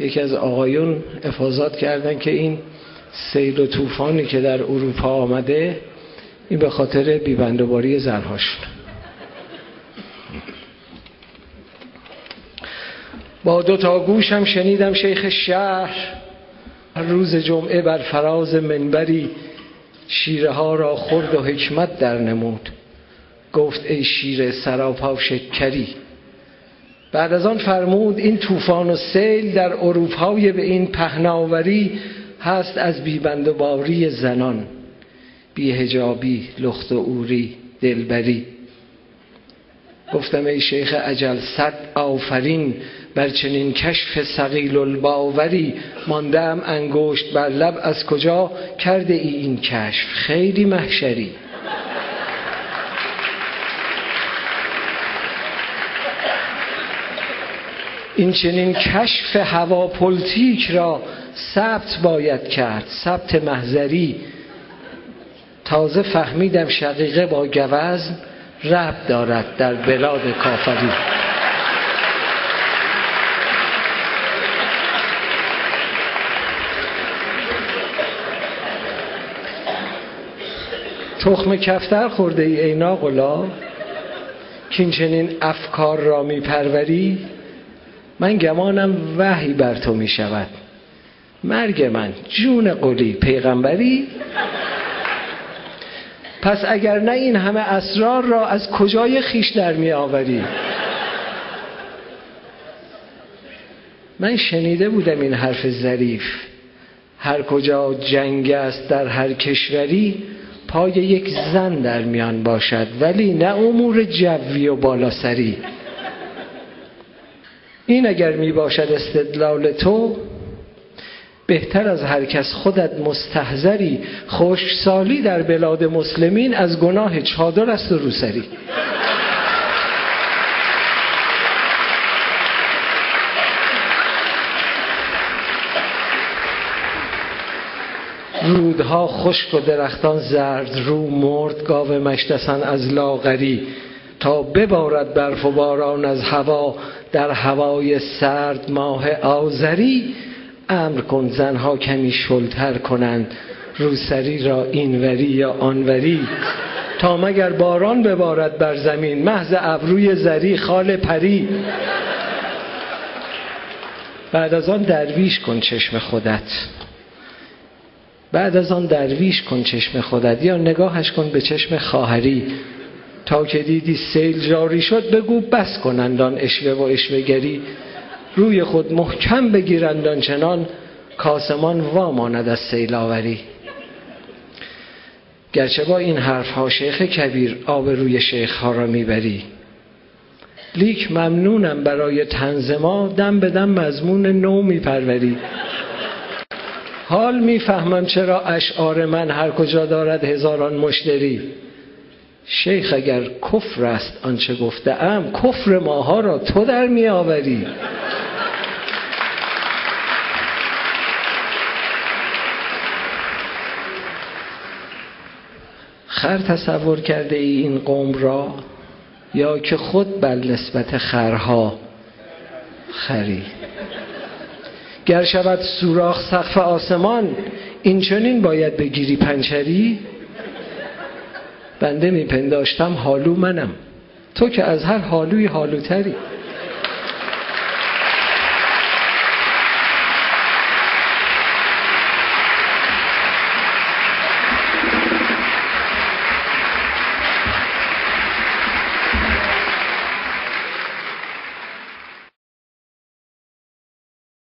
یکی از آقایون افاضات کردن که این سیل و طوفانی که در اروپا آمده این به خاطر بیبندوباری زنهاشون. با 2 تا گوشم شنیدم شیخ شهر روز جمعه بر فراز منبری شیره ها را خورد و حکمت در نمود. گفت ای شیر سراپا شکری. بعد از آن فرمود این طوفان و سیل در اروپای به این پهناوری هست از بیبندوباری زنان، بی‌حجابی، لخت و عوری، دلبری. گفتم ای شیخ اجل 100 آفرین بر چنین کشف ثقیل الباوری. ماندم انگشت بر لب از کجا کرده ای این کشف خیلی محشری. این چنین کشف هواپولتیک را ثبت باید کرد، ثبت محضری. تازه فهمیدم شقیقه با گوزن ربط دارد در بلاد کافری. تخم کفتر خورده ای ناقلا که این چنین افکار را می پروری. من گمانم وحی بر تو می شود. مرگ من جون قلی پیغمبری. پس اگر نه این همه اسرار را از کجای خیش در می آوری؟ من شنیده بودم این حرف ظریف، هر کجا جنگ است در هر کشوری پای یک زن در میان باشد ولی نه امور جوی و بالاسری. این اگر می باشد استدلال تو بهتر از هر کس خودت مستحضری. خشکسالی در بلاد مسلمین از گناه چادر است و روسری. رودها خشک و درختان زرد رو مرد گاو مشتسن از لاغری. تا ببارد برف و باران از هوا در هوای سرد ماه آذری. امر کن زنها کمی شلتر کنند روسری را اینوری یا آنوری. تا مگر باران ببارد بر زمین محض ابروی زری خال پری. بعد از آن درویش کن چشم خودت، بعد از آن درویش کن چشم خودت یا نگاهش کن به چشم خواهری. تا که دیدی سیل جاری شد بگو بس کنندان اشوه و اشوهگری. روی خود محکم بگیرندان چنان کاسمان واماند از سیلاوری. گرچه با این حرف ها شیخ کبیر آب روی شیخ ها را میبری، لیک ممنونم برای طنز ما دم به دم مضمون نو میپروری. حال میفهمم چرا اشعار من هر کجا دارد هزاران مشتری. شیخ اگر کفر است آنچه گفته‌ام کفر ماها را تو در می آوری. خر تصور کرده ای این قوم را یا که خود بر نسبت خرها خری؟ گر شود سوراخ سقف آسمان این چنین باید بگیری پنچری. بنده میپنداشتم حالو منم، تو که از هر حالوی حالوتری.